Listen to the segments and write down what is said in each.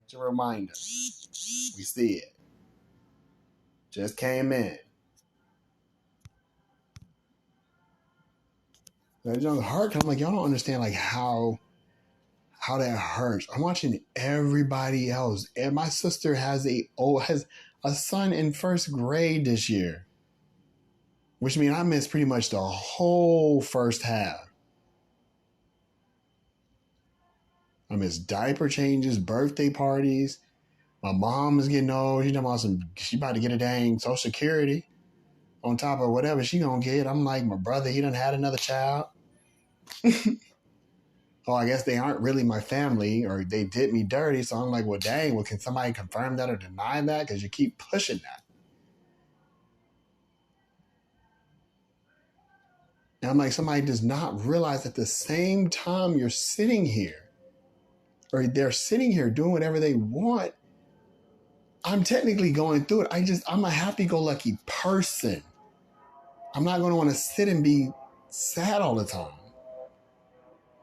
To remind us, we see it. Just came in. That junk hurt. I'm like, y'all don't understand like how that hurts. I'm watching everybody else, and my sister has a son in first grade this year, which means I missed pretty much the whole first half. I missed diaper changes, birthday parties. My mom is getting old. She about to get a dang Social Security on top of whatever she gonna get. I'm like, my brother, he done had another child. Oh, I guess they aren't really my family, or they did me dirty. So I'm like, well, dang, well, can somebody confirm that or deny that? Because you keep pushing that. And I'm like, somebody does not realize at the same time you're sitting here, or they're sitting here doing whatever they want. I'm technically going through it. I'm a happy-go-lucky person. I'm not going to want to sit and be sad all the time.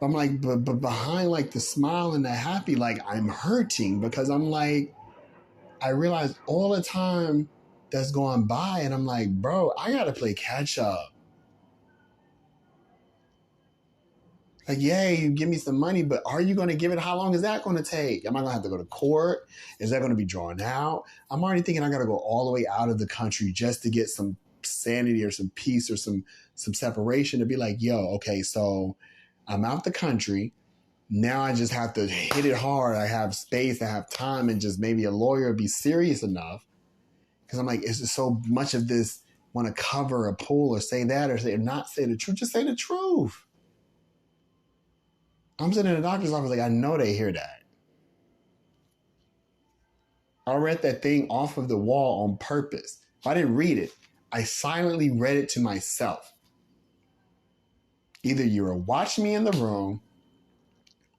I'm like, but behind like the smile and the happy, like I'm hurting because I'm like, I realize all the time that's going by, and I'm like, bro, I got to play catch up. Like, yay, you give me some money, but are you going to give it? How long is that going to take? Am I going to have to go to court? Is that going to be drawn out? I'm already thinking I got to go all the way out of the country just to get some sanity or some peace or some separation to be like, yo, okay, so I'm out the country. Now I just have to hit it hard. I have space, I have time, and just maybe a lawyer be serious enough. Because I'm like, it's just so much of this want to cover a pool or say that or not say the truth. Just say the truth. I'm sitting in the doctor's office like, I know they hear that. I read that thing off of the wall on purpose. If I didn't read it, I silently read it to myself. Either you were watching me in the room,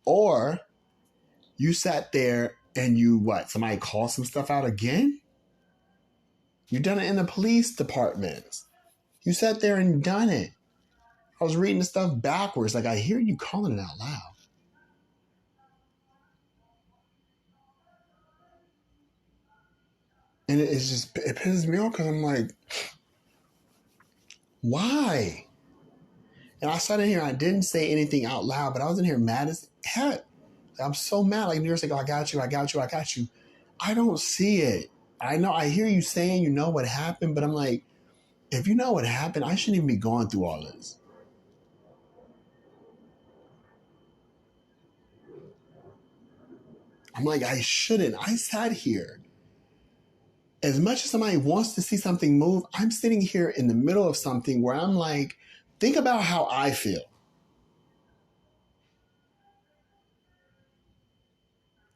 or you sat there and somebody called some stuff out again? You done it in the police departments. You sat there and done it. I was reading the stuff backwards. Like, I hear you calling it out loud. And it pisses me off because I'm like, why? And I sat in here, I didn't say anything out loud, but I was in here mad as heck. I'm so mad. Like, you're like, oh, I got you. I don't see it. I know, I hear you saying you know what happened, but I'm like, if you know what happened, I shouldn't even be going through all this. I'm like, I shouldn't. I sat here. As much as somebody wants to see something move, I'm sitting here in the middle of something where I'm like, think about how I feel.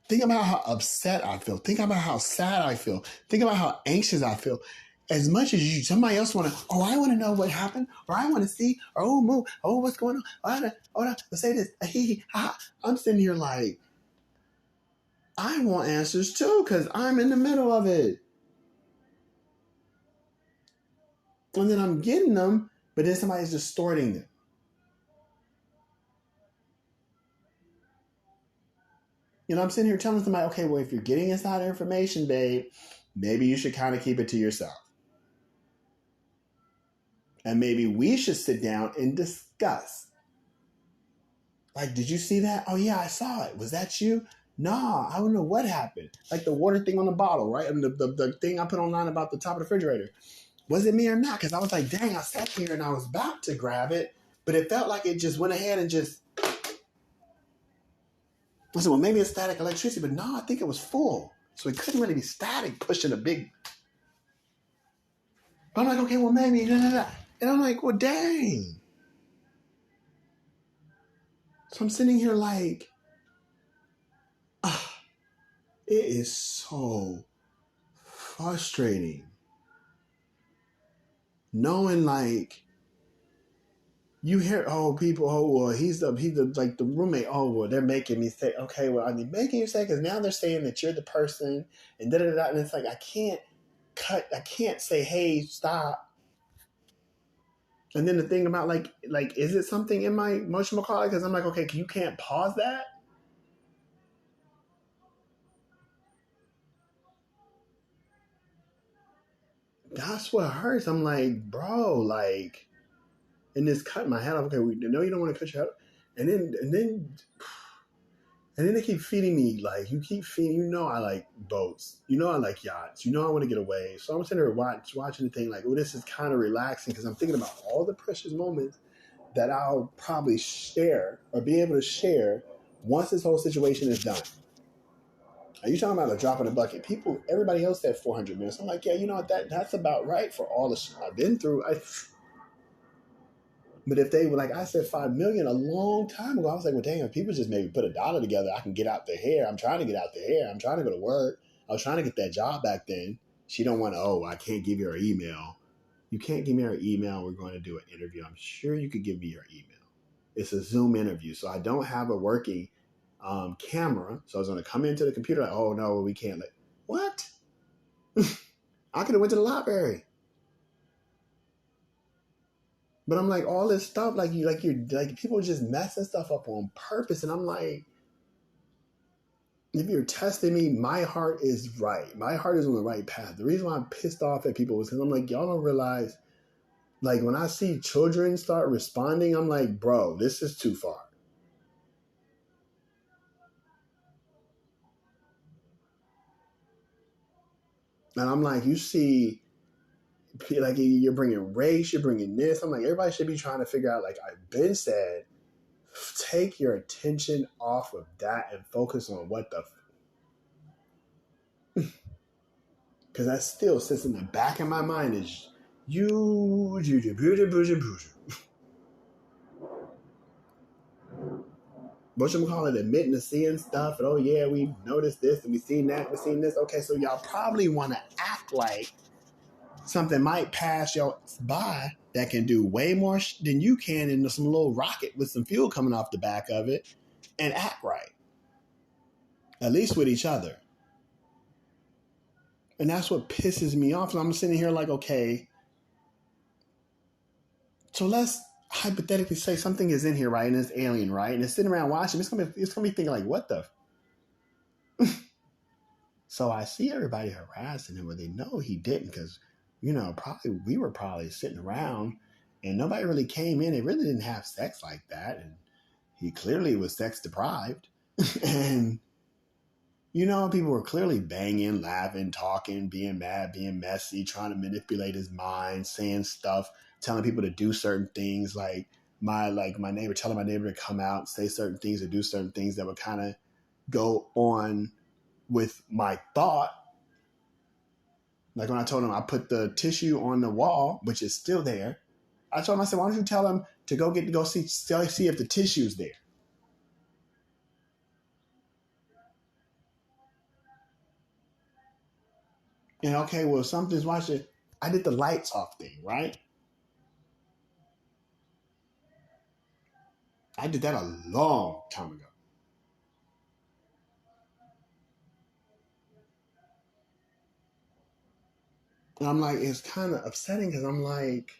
Think about how upset I feel. Think about how sad I feel. Think about how anxious I feel. As much as somebody else want to, I want to know what happened, or I want to see, or move, what's going on? Let's say this. I'm sitting here like, I want answers too, because I'm in the middle of it. And then I'm getting them, but then somebody's distorting them. I'm sitting here telling somebody, okay, well, if you're getting inside information, babe, maybe you should kind of keep it to yourself. And maybe we should sit down and discuss. Like, did you see that? Oh, yeah, I saw it. Was that you? Nah, I don't know what happened. Like the water thing on the bottle, right? And the thing I put online about the top of the refrigerator. Was it me or not? Because I was like, dang, I sat here and I was about to grab it, but it felt like it just went ahead and just... I said, well, maybe it's static electricity, but no, I think it was full. So it couldn't really be static pushing a big... But I'm like, okay, well, maybe... And I'm like, well, dang. So I'm sitting here like... it is so frustrating. Knowing like... You hear, people, well, he's the like the roommate. Oh, well, they're making me say, okay, well, are they making you say? Because now they're saying that you're the person, and da da da. And it's like I can't say, hey, stop. And then the thing about like, is it something in my emotional call? Because I'm like, okay, you can't pause that. that's what hurts. I'm like, bro, like, and this cut my head off. Okay, we know you don't want to cut your head off. And then they keep feeding me, like, you keep feeding, I like boats. I like yachts. I want to get away. So I'm sitting there watching the thing like, oh, this is kind of relaxing because I'm thinking about all the precious moments that I'll probably share or be able to share once this whole situation is done. Are you talking about a drop in the bucket? Everybody else said 400 minutes. I'm like, yeah, that's about right for all the shit I've been through. But if they were like, I said 5 million a long time ago, I was like, well, dang, if people just maybe put $1 together, I can get out the hair. I'm trying to get out the hair. I'm trying to go to work. I was trying to get that job back then. She don't want to, I can't give you her email. You can't give me her email. We're going to do an interview. I'm sure you could give me your email. It's a Zoom interview. So I don't have a working camera. So I was going to come into the computer like, oh, no, we can't. Like, what? I could have went to the library. But I'm like, all this stuff, you're people just messing stuff up on purpose. And I'm like, if you're testing me, my heart is right. My heart is on the right path. The reason why I'm pissed off at people is because I'm like, y'all don't realize, like, when I see children start responding, I'm like, bro, this is too far. And I'm like, you see, like, you're bringing race, you're bringing this. I'm like, everybody should be trying to figure out, like I've been said, take your attention off of that and focus on what the because that still sits in the back of my mind is admitting to seeing stuff, and oh yeah, we noticed this and we seen that, we seen this. Okay, so y'all probably want to act like something might pass y'all by that can do way more than you can in some little rocket with some fuel coming off the back of it, and act right, at least with each other. And that's what pisses me off. So I'm sitting here like, okay, so let's hypothetically say something is in here, right? And it's alien, right? And it's sitting around watching. It's gonna be thinking like, what the? So I see everybody harassing him, where they know he didn't, because probably we were probably sitting around, and nobody really came in. They really didn't have sex like that, and he clearly was sex deprived, and people were clearly banging, laughing, talking, being mad, being messy, trying to manipulate his mind, saying stuff, telling people to do certain things, like my neighbor telling my neighbor to come out, say certain things, or do certain things that would kind of go on with my thought. Like when I told him I put the tissue on the wall, which is still there, I told him, I said, why don't you tell him to go see if the tissue's there? And okay, well, something's watching. I did the lights off thing, right? I did that a long time ago. And I'm like, it's kind of upsetting because I'm like,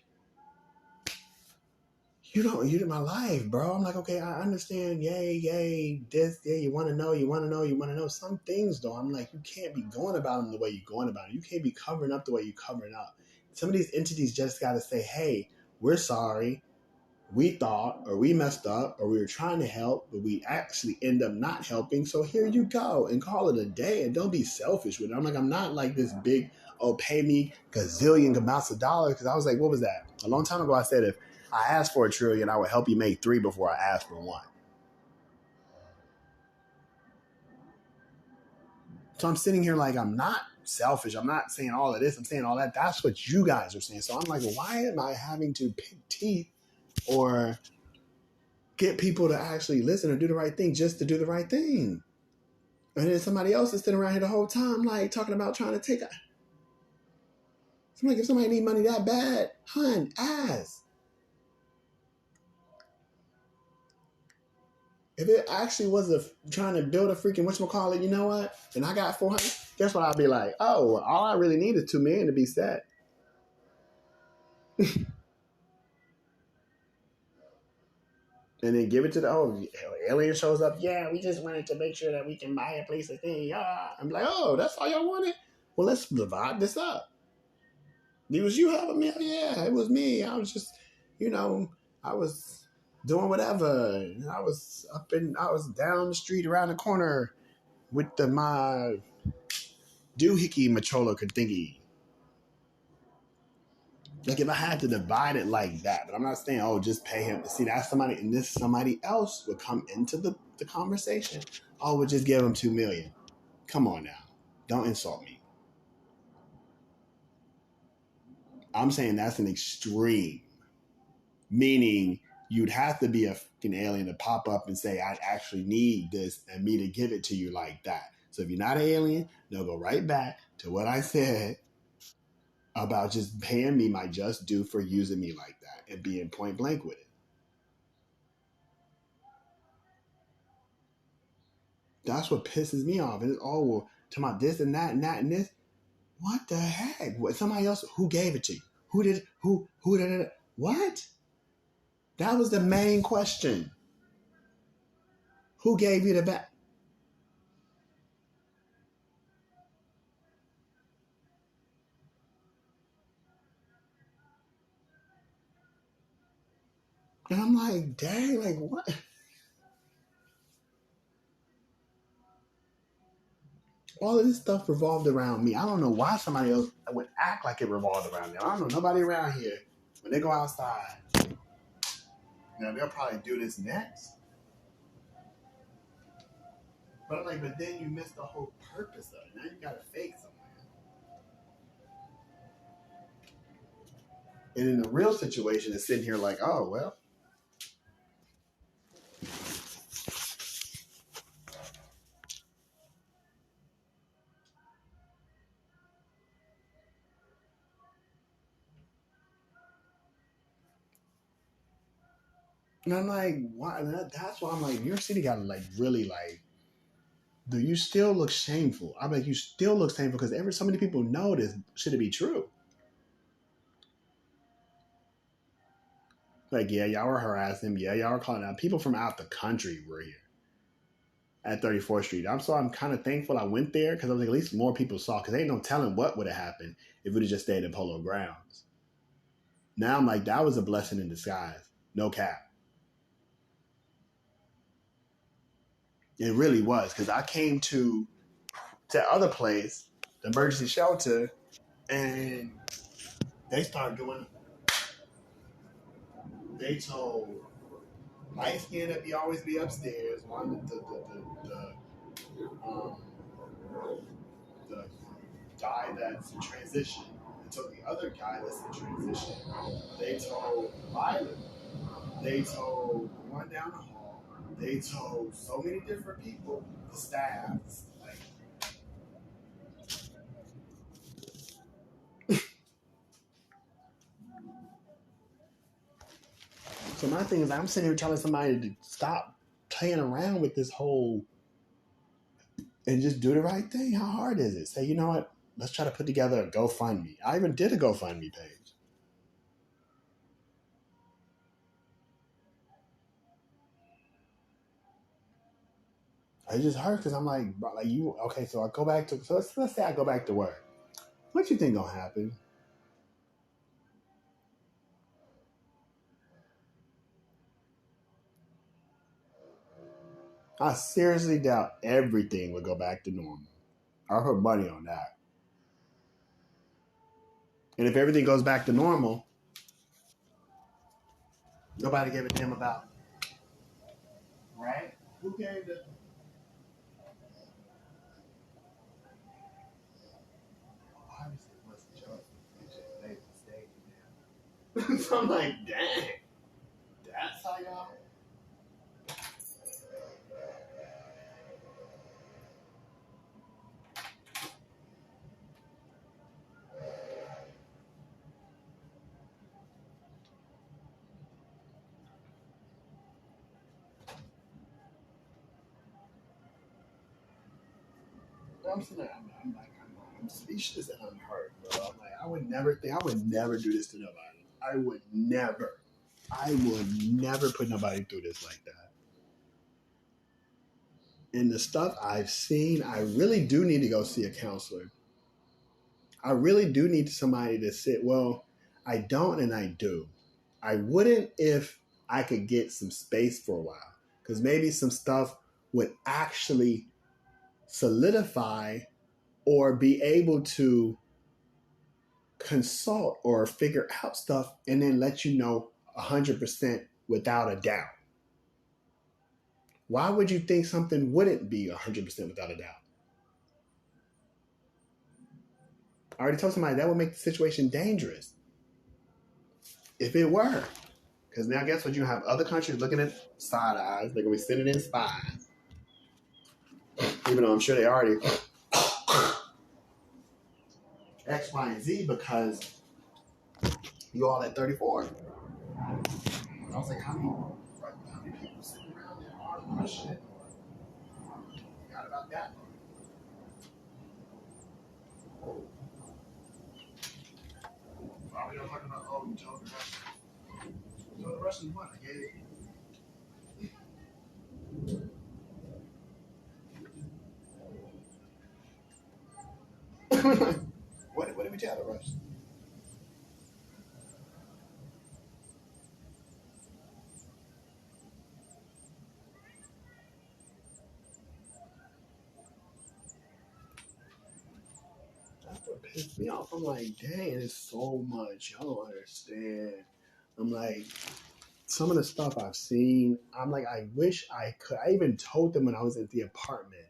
you did my life, bro. I'm like, okay, I understand. Yay, this, yeah, you want to know. Some things, though, I'm like, you can't be going about them the way you're going about it. You can't be covering up the way you're covering up. Some of these entities just got to say, hey, we're sorry. We thought, or we messed up, or we were trying to help, but we actually end up not helping. So here you go, and call it a day, and don't be selfish with it. I'm like, I'm not like this big, pay me gazillion amounts of dollars, because I was like, what was that? A long time ago, I said, if I asked for $1 trillion, I would help you make 3 before I asked for 1. So I'm sitting here like, I'm not selfish. I'm not saying all of this. I'm saying all that. That's what you guys are saying. So I'm like, why am I having to pick teeth or get people to actually listen or do the right thing just to do the right thing? And then somebody else is sitting around here the whole time, like, talking about trying to take. I'm like, if somebody need money that bad, hun, ask. If it actually was trying to build a freaking whatchamacallit, you know what? And I got 400, guess what? I'll be like, oh, all I really need is $2 million to be set. And then give it to the alien shows up. Yeah, we just wanted to make sure that we can buy a place of thing. Yeah. I'm like, oh, that's all y'all wanted? Well, let's divide this up. It was you helping me? Yeah, it was me. I was just, you know, I was doing whatever. I was down the street around the corner with my doohickey machola thingy. Like if I had to divide it like that, but I'm not saying, oh, just pay him. See, that's somebody, and this somebody else would come into the conversation. Oh, we'll just give him 2 million. Come on now. Don't insult me. I'm saying that's an extreme. Meaning you'd have to be a fucking alien to pop up and say, I actually need this and me to give it to you like that. So if you're not an alien, they'll go right back to what I said about just paying me my just due for using me like that and being point blank with it. That's what pisses me off. And it's all, well, to my this and that and that and this. What the heck? What, somebody else, who gave it to you? Who did it? What? That was the main question. Who gave you the back? And I'm like, dang, like what? All of this stuff revolved around me. I don't know why somebody else would act like it revolved around them. I don't know nobody around here. When they go outside, they'll probably do this next. But I'm like, but then you miss the whole purpose of it. Now you got to fake somewhere. And in the real situation, it's sitting here like, oh well. And I'm like, why? That's why I'm like, New York City got to like really like. Do you still look shameful? I'm like, you still look shameful because so many people know this. Should it be true? Like, yeah, y'all were harassing him. Yeah, y'all were calling out. People from out the country were here at 34th Street. I'm kind of thankful I went there because I was like, at least more people saw. Because ain't no telling what would have happened if it had just stayed in Polo Grounds. Now I'm like, that was a blessing in disguise. No cap. It really was because I came to other place, the emergency shelter, and they started doing. They told light skin that always be upstairs. One um, the guy that's in transition. They told the other guy that's in transition. They told Violet. They told one down the hall. They told so many different people, the staff. Like, so my thing is, I'm sitting here telling somebody to stop playing around with this whole and just do the right thing. How hard is it? Say, you know what? Let's try to put together a GoFundMe. I even did a GoFundMe page. I just hurt because I'm like you. Okay, so I go back to. So let's say I go back to work. What you think gonna happen? I seriously doubt everything would go back to normal. I put money on that. And if everything goes back to normal, nobody gave a damn about. Right? Who gave the? Obviously, it wasn't Joe. It just made a mistake. So I'm like, dang, that's how y'all. I'm sitting there, I'm speechless and I'm hurt, bro. I'm like, I would never do this to nobody. I would never put nobody through this like that. And the stuff I've seen, I really do need to go see a counselor. I really do need somebody to sit. Well, I don't and I do. I wouldn't if I could get some space for a while. Because maybe some stuff would actually solidify or be able to consult or figure out stuff and then let you know 100% without a doubt. Why would you think something wouldn't be 100% without a doubt? I already told somebody that would make the situation dangerous if it were. Because now guess what? You have other countries looking at side eyes. They're going to be sending in spies. Even though I'm sure they already X, Y, and Z because you all at 34. I was like, how many people sitting around there arguing about shit? Forgot about that. Why are we not talking about, oh, you told the Russians? You told the Russians what? I gave it. What did we tell the Russians? That's what pissed me off. I'm like, dang, it's so much. Y'all don't understand. I'm like, some of the stuff I've seen, I'm like, I wish I could. I even told them when I was at the apartment,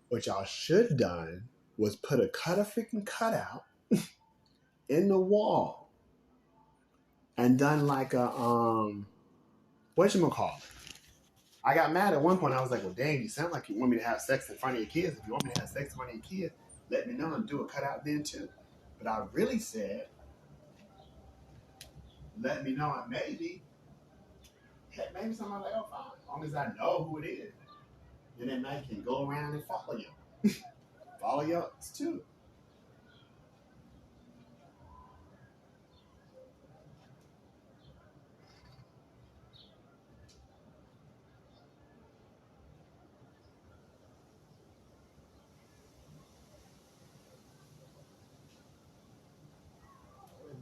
what y'all should have done was put a freaking cutout in the wall and done like a whatchamacallit. I got mad at one point. I was like, well, dang, you sound like you want me to have sex in front of your kids. If you want me to have sex in front of your kids, let me know and do a cutout then too. But I really said, let me know and maybe somebody like, oh, fine. As long as I know who it is. Then that night can go around and follow you. Follow you too.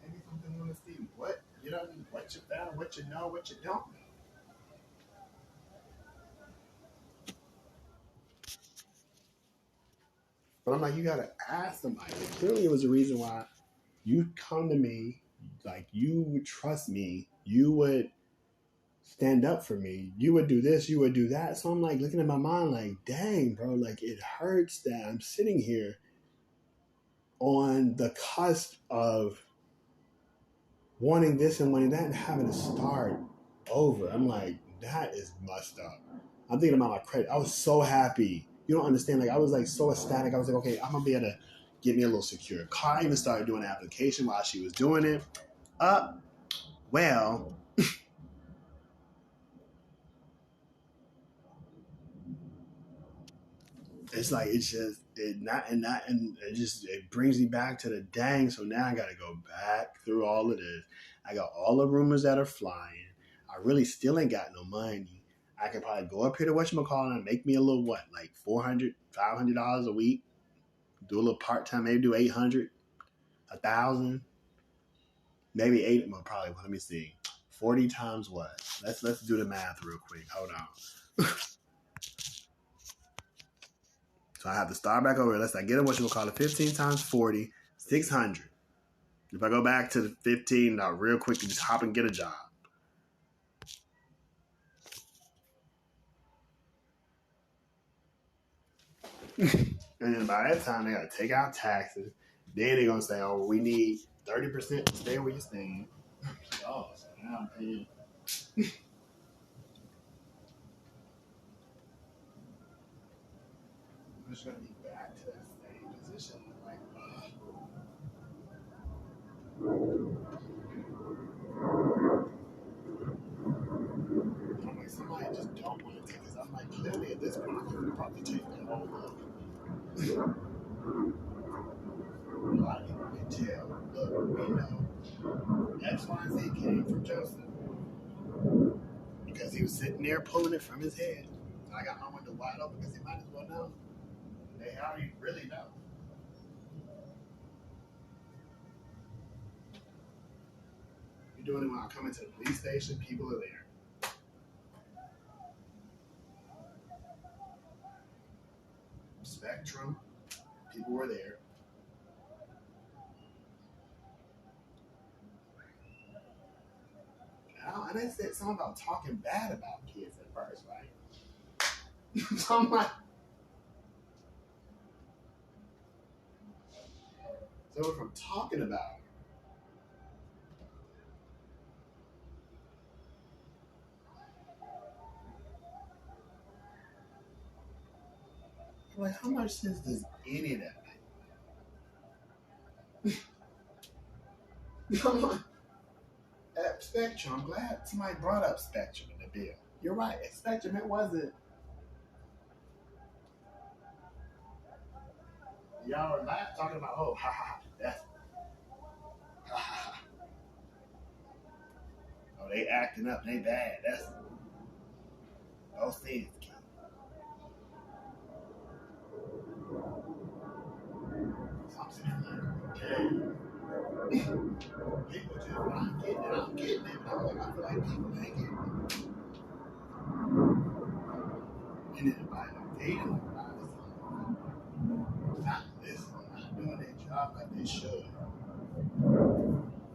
Maybe something want to see what you know, what you found, what you know, what you don't know. But I'm like, you gotta ask somebody. Clearly, it was a reason why you come to me, like you would trust me, you would stand up for me, you would do this, you would do that. So I'm like looking at my mind, like, dang, bro, like it hurts that I'm sitting here on the cusp of wanting this and wanting that and having to start over. I'm like, that is messed up. I'm thinking about my credit. I was so happy. You don't understand. Like I was like so ecstatic. I was like, okay, I'm gonna be able to get me a little secure car. I even started doing an application while she was doing it. Well, it's like it's just it brings me back to the dang. So now I gotta go back through all of this. I got all the rumors that are flying. I really still ain't got no money. I can probably go up here to whatchamacallit and make me a little what, like $400, $500 a week. Do a little part time, maybe do 800, 1,000, maybe eight. Well, probably. Let me see. 40 times what? Let's do the math real quick. Hold on. So I have to start back over. Let's get it. 15 times 40, 600. If I go back to the 15, now real quick, just hop and get a job. And then by that time, they got to take out taxes. Then they're going to say, oh, we need 30% to stay where you're staying. Oh, so now I'm paying. I'm just going to be back to that same position. Like, I'm like, somebody just don't want to take this. I'm like, clearly at this point, I could probably take that whole look. A lot of people can tell. Look, we know X, Y, and Z came from Joseph because he was sitting there pulling it from his head. I got my window wide open because he might as well know. They already really know. You're doing it when I come into the police station, people are there. Spectrum, people were there. And they said something about talking bad about kids at first, right? So I'm like, so from talking about it, like, how much sense does any of that make? I'm like, at Spectrum, I'm glad somebody brought up Spectrum in the bill. You're right, at Spectrum, it wasn't. Y'all were laughing, talking about, oh, ha ha, that's, ha ha ha. Oh, they acting up, they bad. That's those things. So I'm sitting there like, okay. People just, I'm getting it, I'm getting it. But I'm like, I feel like people ain't getting it. And then by the data, not listening, not doing their job like they should.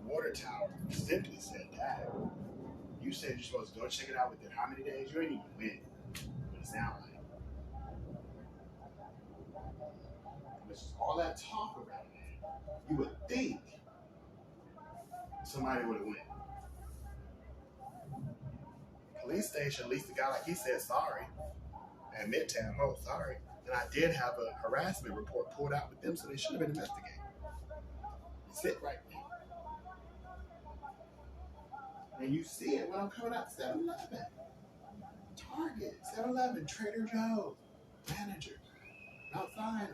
Water Tower simply said that. You said you're supposed to go check it out within how many days? You ain't even win. What it sound like. There's just all that talk around it. You would think somebody would have went. Police station, at least the guy, like he said, sorry. At Midtown, oh, sorry. And I did have a harassment report pulled out with them, so they should have been investigated. It's it right there. And you see it when I'm coming out 7-Eleven. Target, 7-Eleven, Trader Joe's, manager, outside.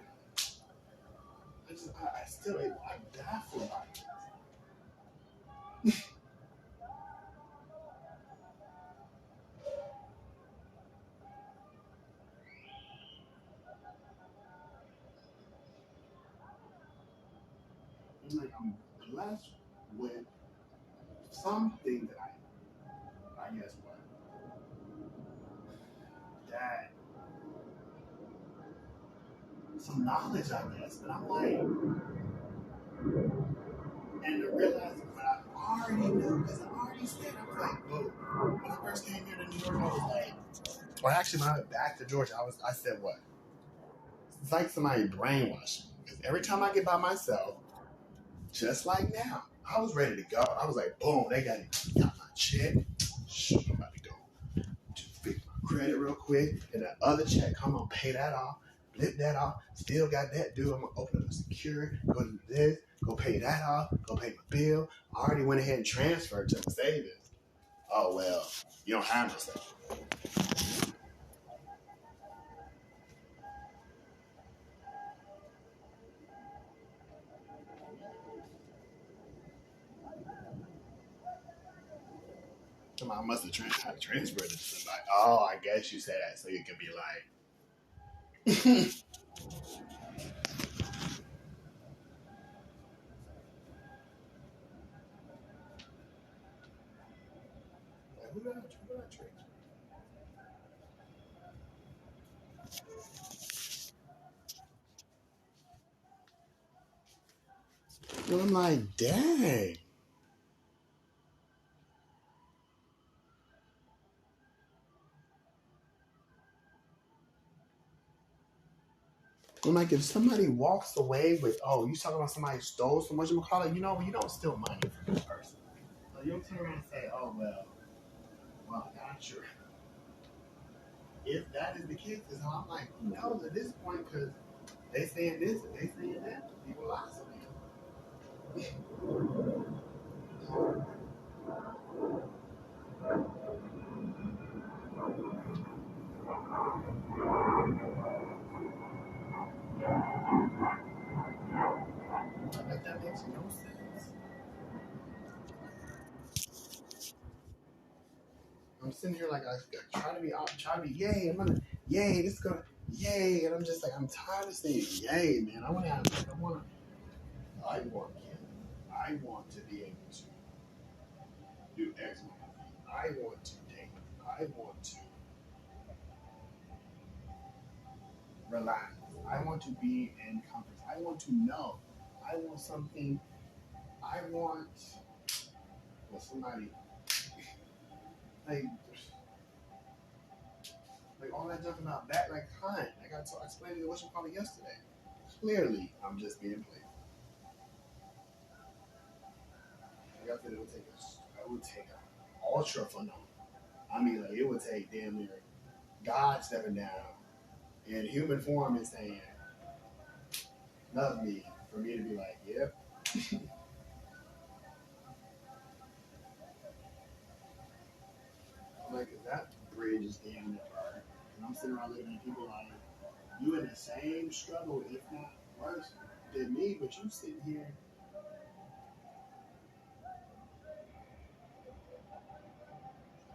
I still, I'm baffled by it. I'm like, I'm blessed with something that I guess what, that, some knowledge, I guess, but I'm like, and to realize what I already knew, because I already said, I was like, whoa, when I first came here to New York, I was like, or actually when I went back to Georgia, I said what? It's like somebody brainwashed me. Because every time I get by myself, just like now, I was ready to go. I was like, boom, they got my check. Shoot, I'm about to go to fix my credit real quick. And that other check, come on, pay that off, flip that off. Still got that due. I'm going to open up a secure, go do this, go pay that off, go pay my bill. I already went ahead and transferred to the savings. Oh, well, you don't have no savings. I must have transferred it to somebody. Oh, I guess you said that so you can be like, who did I transfer? Well, I'm like, dang. I'm like, if somebody walks away with, oh, you talking about somebody stole so much, I'm gonna call it, you know, you don't steal money from this person. So you'll turn around and say, oh, well, not sure. If that is the case, because I'm like, who knows at this point, because they saying this and they saying that, people lie to me. Like, that makes no sense. I'm sitting here like I try to be yay, yay, this is gonna, yay, and I'm just like, I'm tired of saying yay, man. I want, I want to be able to do X, Y, and Z. I want to date. I want to relax. I want to be in comfort. I want to know. I want something. I want somebody like all that junk about that like hunt. Like I explained it what you called it yesterday. Clearly, I'm just being played. Like I said, it would take an ultra phenomenon. I mean, like it would take damn near God stepping down in human form and saying, "Love me," for me to be like, "Yep." I'm like, that bridge is damn near burned. And I'm sitting around looking at people like, you in the same struggle, if not worse, than me, but you sitting here.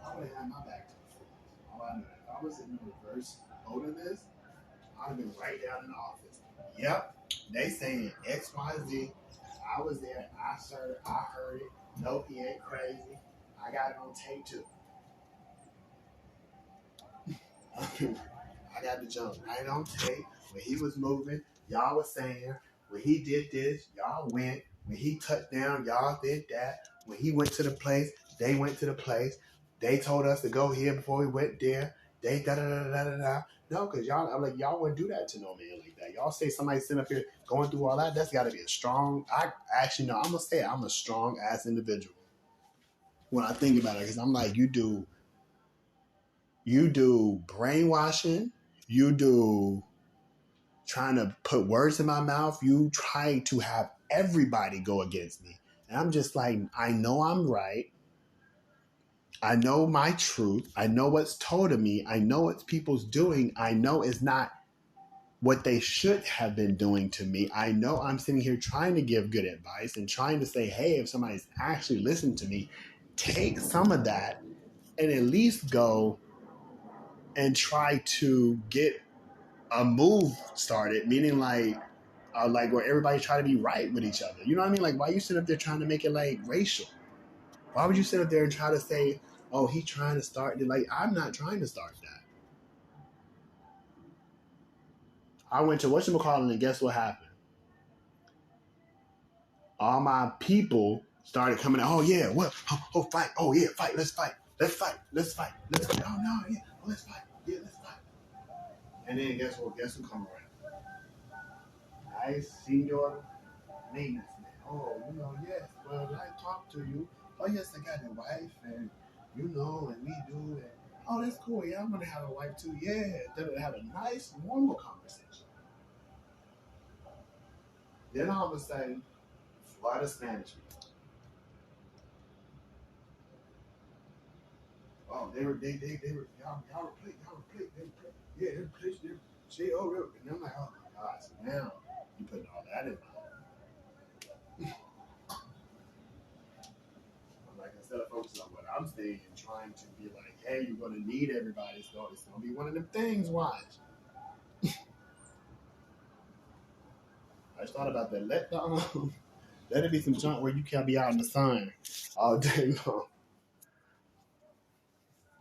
I would have had my back to the floor. All I know, if I was in the reverse mode of this, I'd have been right down in the office. Yep, they saying X, Y, Z. I was there. I heard it. Nope, he ain't crazy. I got it on tape too. I got the jump right on tape when he was moving. Y'all was saying when he did this, y'all went. When he touched down, y'all did that. When he went to the place, they went to the place. They told us to go here before we went there. They da da da da da da. No, because y'all, I'm like, y'all wouldn't do that to no man like that. Y'all say somebody sitting up here going through all that, that's got to be a strong. I actually no, I'm gonna say it, I'm a strong ass individual when I think about it, because I'm like, you do brainwashing, you do trying to put words in my mouth, you try to have everybody go against me. And I'm just like, I know I'm right. I know my truth. I know what's told of me. I know what people's doing. I know it's not what they should have been doing to me. I know I'm sitting here trying to give good advice and trying to say, hey, if somebody's actually listening to me, take some of that and at least go and try to get a move started, meaning like where everybody try to be right with each other. You know what I mean? Like, why you sit up there trying to make it like racial? Why would you sit up there and try to say, "Oh, he trying to start"? Like, I'm not trying to start that. I went to whatchamacallit, and guess what happened? All my people started coming. Oh yeah, what? Oh, fight! Oh yeah, fight! Let's fight! Let's fight! Let's fight! Let's fight! Oh no, yeah, oh, let's fight! Yeah, let's fight! And then guess what? Guess who come around? Nice senior maintenance man. Oh, yes. Well, I talked to you. Oh, yes, I got a wife, and and we do. And oh, that's cool. Yeah, I'm gonna have a wife too. Yeah, then we have a nice, normal conversation. Then all of a sudden, flood of Spanish people. Oh, they were y'all were play, they were play. Yeah, they were play, they were say, oh, really? And I'm like, oh my God. So now you putting all that in my like instead of focusing on what I'm saying and trying to be like, hey, you're gonna need everybody. It's gonna be one of them things. Watch. I just thought about that. Let it be some junk where you can't be out in the sun all day long.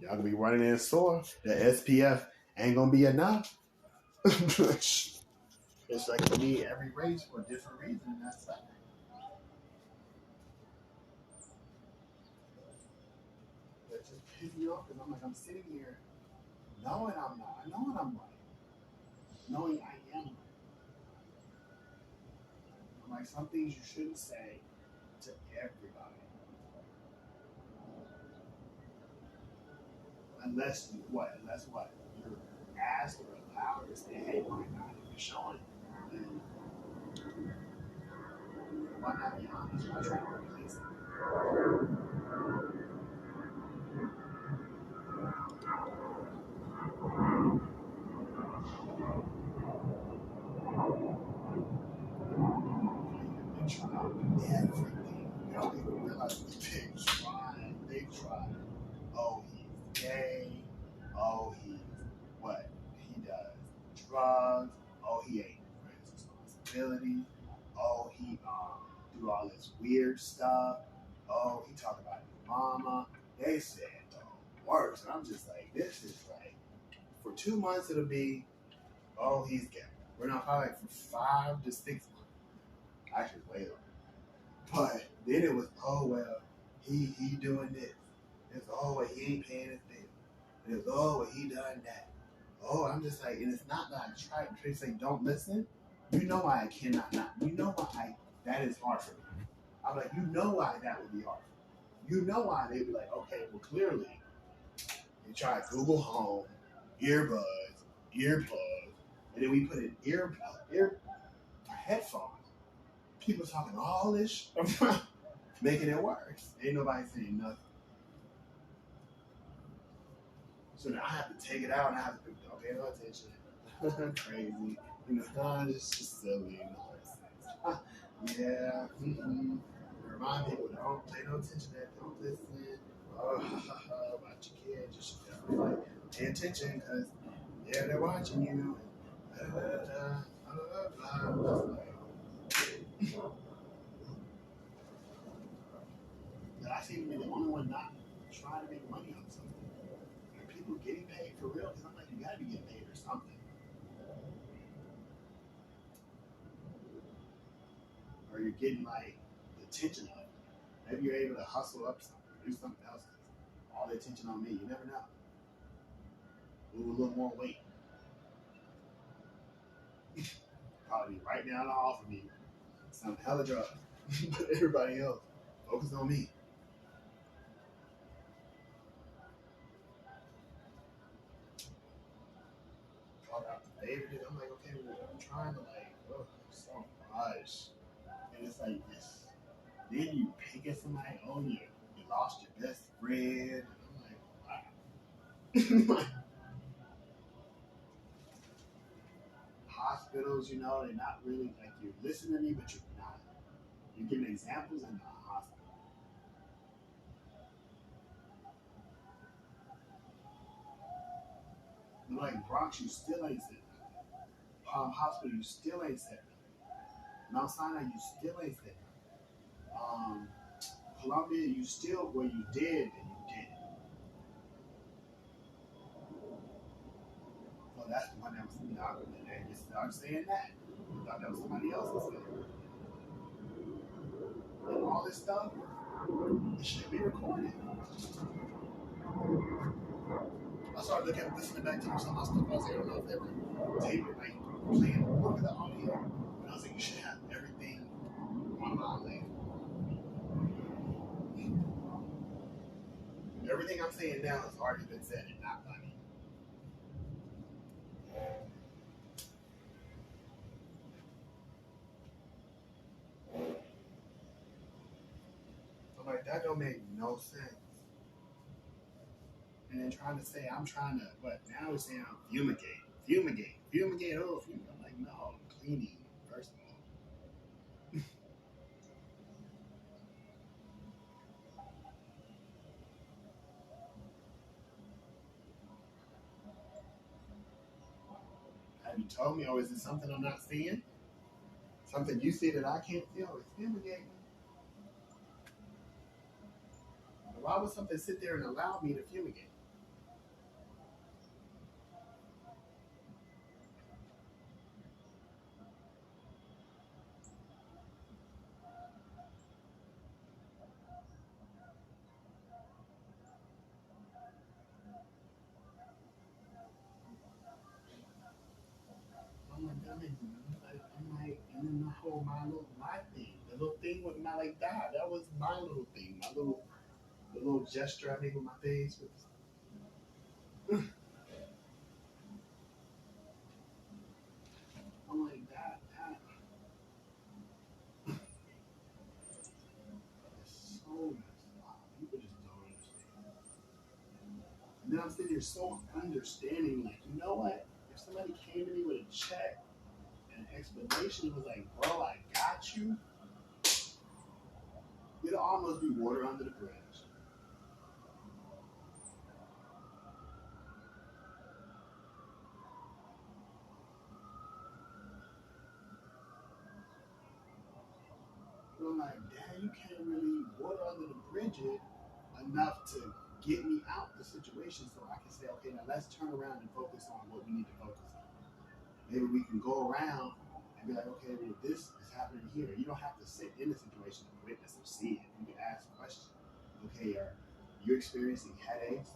Y'all gonna be running in the store. The SPF ain't gonna be enough. It's like you need every race for a different reason, and that's that. That just pisses me off because I'm sitting here knowing I'm not, knowing I'm right, knowing I am right. I'm like, some things you shouldn't say to everybody. Unless what? You're asked or allowed to say, hey, why not? If you're showing, then why not be honest? Why try to replace it? They try everything. You don't even realize they tried. Oh, he's gay. Oh, he's what? He does drugs. Oh, he ain't for his responsibility. Oh, he do all this weird stuff. Oh, he talk about mama. They said the worst. And I'm just like, this is like, for 2 months it'll be, oh, he's gay. We're not probably like for 5 to 6 months. Actually, way longer. But then it was, oh well, he doing this. It's oh well, he ain't paying his bill. And it's oh well, he done that. Oh, I'm just like, and it's not that I try to say don't listen. You know why I cannot not. You know why that is hard for me. I'm like, you know why that would be hard for me. You know why they'd be like, okay, well clearly you try Google Home, earbuds, earplugs, and then we put in ear headphones. People talking all this making it worse. Ain't nobody saying nothing. So now I have to take it out and I have to don't pay no attention. Crazy. You know, it's just silly nonsense. Yeah. Mm-hmm. Remind people don't pay no attention to that, don't listen. Oh, about your kids. You should definitely like, pay attention because yeah, they're watching you. But I seem to be the only one not trying to make money on something. Are people getting paid for real? Because I'm like, you gotta be getting paid or something. Or you're getting like the attention of it. Maybe you're able to hustle up something, do something else. All the attention on me, you never know. Move a little more weight. Probably right down the hall from me. Some hella drugs. But everybody else, focus on me. Talk out the favorite. I'm like, okay, well, I'm trying to like, oh, so much. And it's like this. Then you pick at somebody, oh, you lost your best friend. And I'm like, wow. Hospitals, they're not really like you're listening to me, but you're not. You're giving examples in the hospital. Like Bronx, you still ain't said nothing. Palm Hospital, you still ain't said nothing. Mount Sinai, you still ain't said nothing. Columbia, you still, where you did, and you did. Well, that's the one that was not really there. You start saying that. You thought that was somebody else's name. And all this stuff, it should be recorded. I started listening back to some of the stuff. I was like, I don't know if they ever tape it, like playing over the audio. And I was like, you should have everything on my lane. Everything I'm saying now has already been said and not by me. I'm like, that don't make no sense. And then trying to say I'm trying to, but now it's saying I'm fumigate, oh, fumigate. I'm like, no, I'm cleaning, first of all. Have you told me, or is it something I'm not seeing? Something you see that I can't see? Oh, it's fumigating. Why would something sit there and allow me to fumigate? I'm like, that makes I'm like, and then my thing, the little thing with my like that. That was my little thing, the little gesture I made with my face was. I'm like that is so messed up. People just don't understand. And then I'm sitting here so understanding, like, you know what? If somebody came to me with a check and an explanation, it was like, bro, I got you. It'll almost be water under the bridge. But I'm like, damn, you can't really water under the bridge it enough to get me out the situation so I can say, okay, now let's turn around and focus on what we need to focus on. Maybe we can go around and be like, okay, well, this is happening here. You don't have to sit in the situation and witness or see it. You can ask questions. Okay, are you experiencing headaches?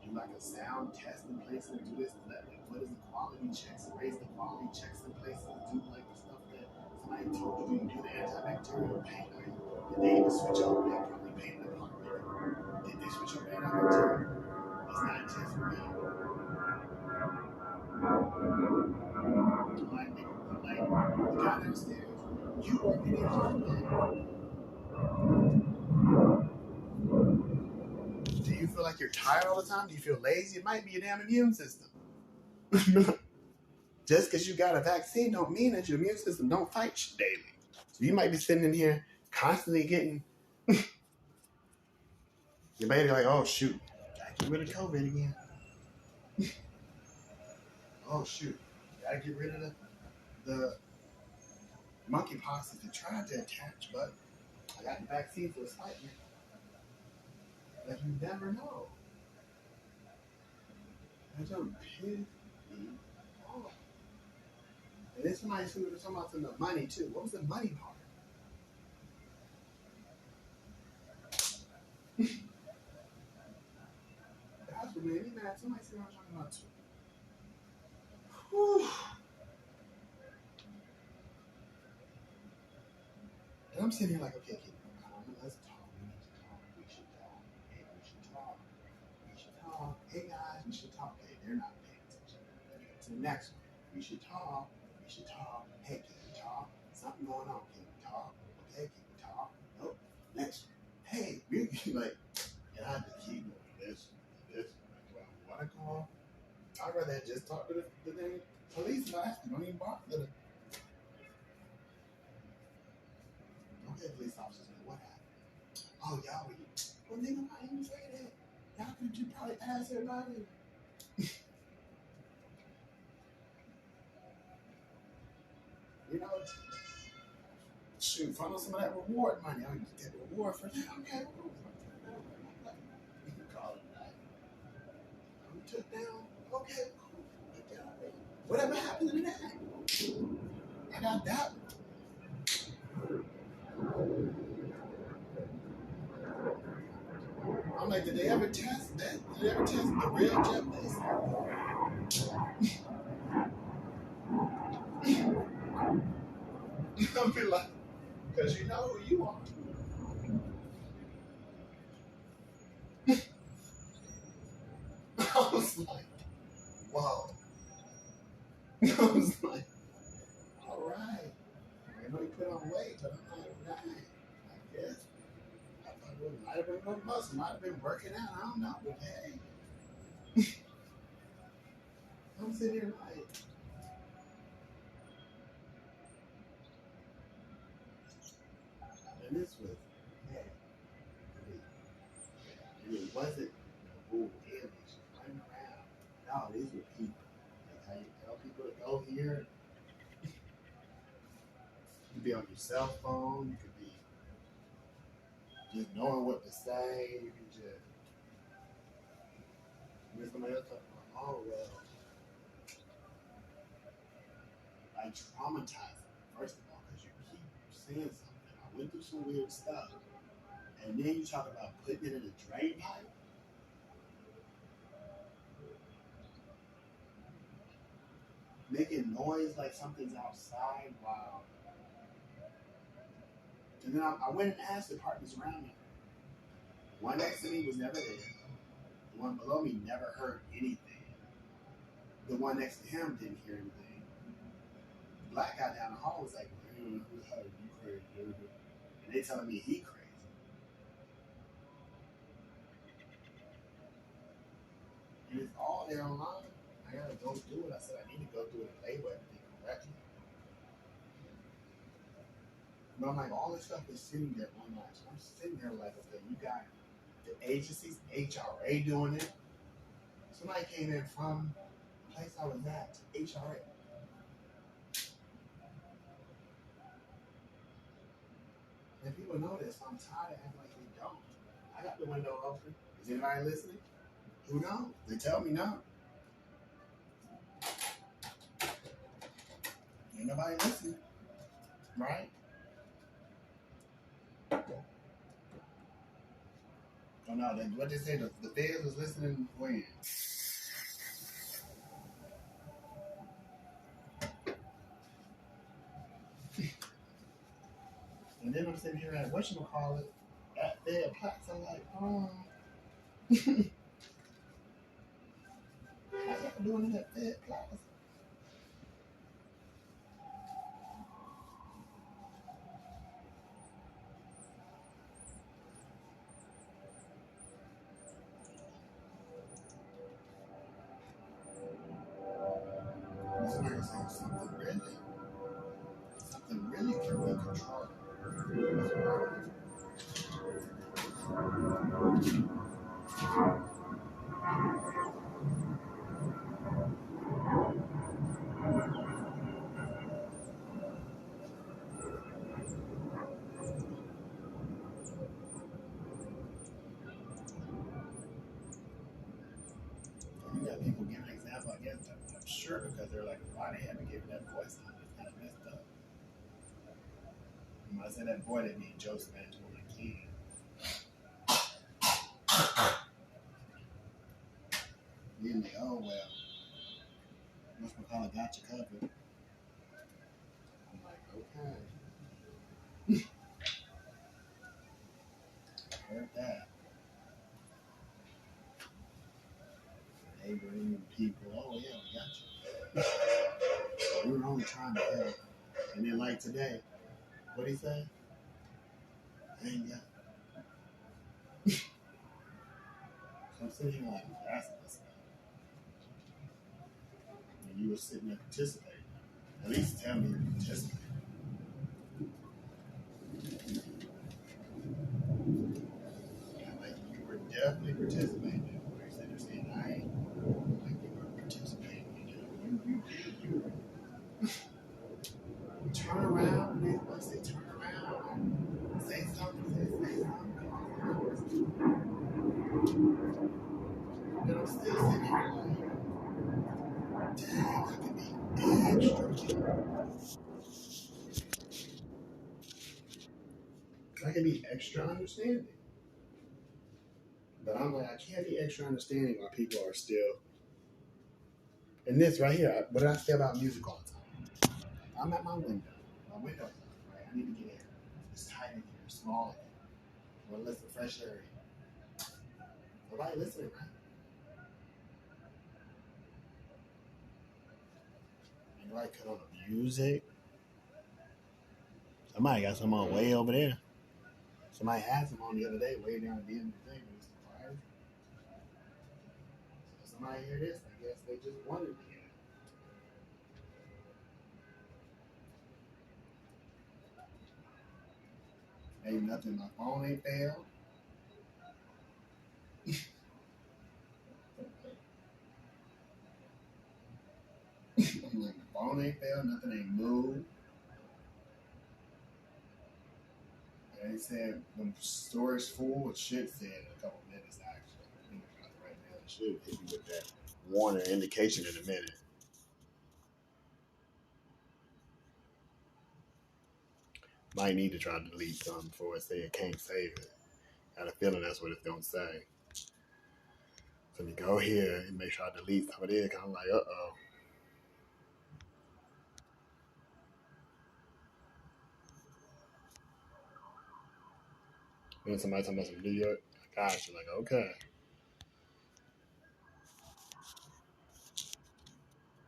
Do like a sound test in place and do this? Like, what is the quality checks? Raise the quality checks in place and do like the stuff that somebody told you. Do you do the antibacterial paint? Did they even switch over? They probably painted the part. Did they switch over to antibacterial? It's not intense for me. Like the guy downstairs, you working in hard. Do you feel like you're tired all the time? Do you feel lazy? It might be your damn immune system. Just because you got a vaccine don't mean that your immune system don't fight daily. So you might be sitting in here constantly getting your baby like, oh shoot, gotta get rid of COVID again. Oh shoot, gotta get rid of the monkeypox that they tried to attach, but I got the vaccine for fighting it. Like you never know. That don't piss me off. And then somebody said we were talking about the money too. What was the money part? That's what made me mad. Somebody said I was talking about too. Whew. And I'm sitting here like, okay, let's talk. We need to talk. We should talk. Hey, we should talk. We should talk. Hey guys, we should talk. Hey, they're not paying attention. Let's get to the next one. We should talk. We should talk. Hey, can we talk? Something going on. Can we talk? Okay, can we talk? Nope. Next one. Hey, we like, and I have to keep doing this. Do I want to call? I'd rather just talk to the police and ask them. Don't even bother them. Okay, police officers, what happened? Oh, y'all, well, nigga, why you say that? Y'all could you probably ask everybody? You know, shoot, funnel some of that reward money. I get reward for that. Okay, cool. You can call it that. We took down. Okay, cool. Whatever happened to that? I got that. I'm like, did they ever test that? Did they ever test the real Jeff Bezos? I'll be like, because you know who you are. I was like, whoa. I was like, all right. I know you put on weight, but I'm like, right. I guess. I thought it might have been no muscle, might have been working out. I don't know, but hey. I'm sitting here like, and this was, man, and it wasn't no aliens running around. No, these were people. Like how you tell people to go here. You could be on your cell phone. You could be just knowing what to say. You can just. There's somebody else talking about, oh, well, I traumatized them, first of all, because you keep saying something. I went through some weird stuff. And then you talk about putting it in a drain pipe. Making noise like something's outside while. And then I went and asked the partners around me. One next to me was never there. The one below me never heard anything. The one next to him didn't hear anything. The black guy down the hall was like, you crazy. And they telling me he crazy. And it's all there online. I gotta go through it. I said I need to go through it and label everything correctly. But I'm like, all this stuff is sitting there online. So I'm sitting there like, okay, you got the agencies, HRA doing it. Somebody came in from the place I was at to HRA. And people know this. So I'm tired of acting like they don't. I got the window open. Is anybody listening? Who knows? They tell me no. Ain't nobody listening. Right? Oh no, what they say, the feds was listening when? And then I'm sitting here at whatchamacallit at Fed Plaques. I'm like, how y'all doing it at Fed Plaques? Somebody saying something really can be controlled. You got people giving an example, I guess, I'm sure, because they're like, why they haven't given that voice on it? It's kind of messed up. When I say that boy, that means Joseph Antoine King. Then they, oh, well, what's McCullough got you covered? I'm like, okay. I heard that. Neighboring people, oh, yeah, we got you. We were only trying to help. And then, like today, what'd he say? I ain't got. So I'm sitting here like, asking this guy. And you were sitting there participating. At least tell me you participated. Like you were definitely participating. Where you said you're saying I ain't. Like you were participating. You turn around, and I say turn around. Say something. And I'm still sitting here like, dang, I could be extra. I can be extra understanding. But I'm like, I can't be extra understanding while people are still. And this right here, what did I say about music all the time? I'm at my window. My window's up, right? I need to get air. It's tight in here, small in here. I want to listen to fresh air. Nobody listening, right? Anybody cut on the music? Somebody got some on way over there. Somebody had some on the other day, way down at the end of the thing. It was surprising. So somebody hear this, I guess they just wanted to hear it. Ain't nothing, my phone ain't failed. I'm like, my phone ain't failed, nothing ain't moved. And they said when storage full, it should say in a couple minutes actually. I think right now it should hit you with that warning indication in a minute. Might need to try to delete something before it say it can't save it. Got a feeling that's what it's gonna say. So you go here and make sure I delete some of it. Cause I'm like, uh-oh. Then somebody talking about some New York, gosh, you're like, okay.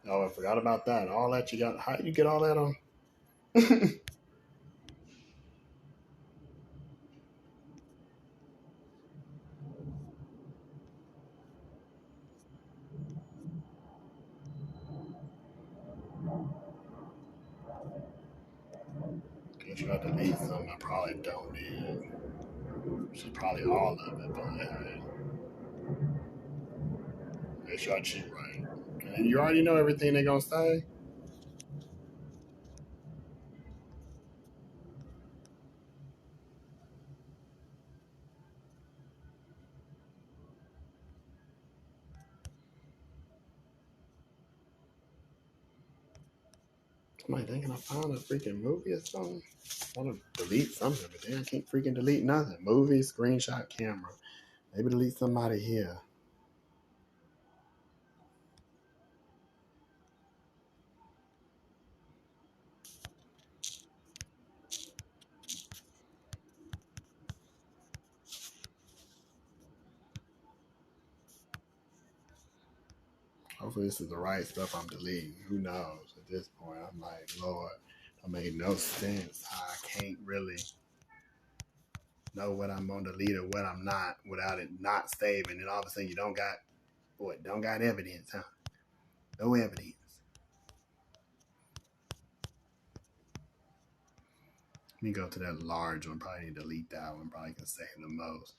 Oh, I forgot about that. All that you got. How you get all that on? Can you try to delete something I probably don't need? Which is probably all of it, but hey, make sure I cheat right. And you already know everything they're gonna say. I'm like, dang, can I find a freaking movie or something? I want to delete something, but then I can't freaking delete nothing. Movie, screenshot, camera. Maybe delete somebody here. Hopefully this is the right stuff I'm deleting. Who knows? At this point, I'm like, Lord, that made no sense. I can't really know what I'm gonna delete or what I'm not without it not saving. And all of a sudden you don't got what? Don't got evidence, huh? No evidence. Let me go to that large one. Probably need to delete that one. Probably can save the most.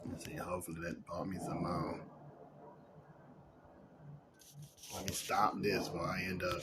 Let's see, hopefully that bought me some. Let me stop this before I end up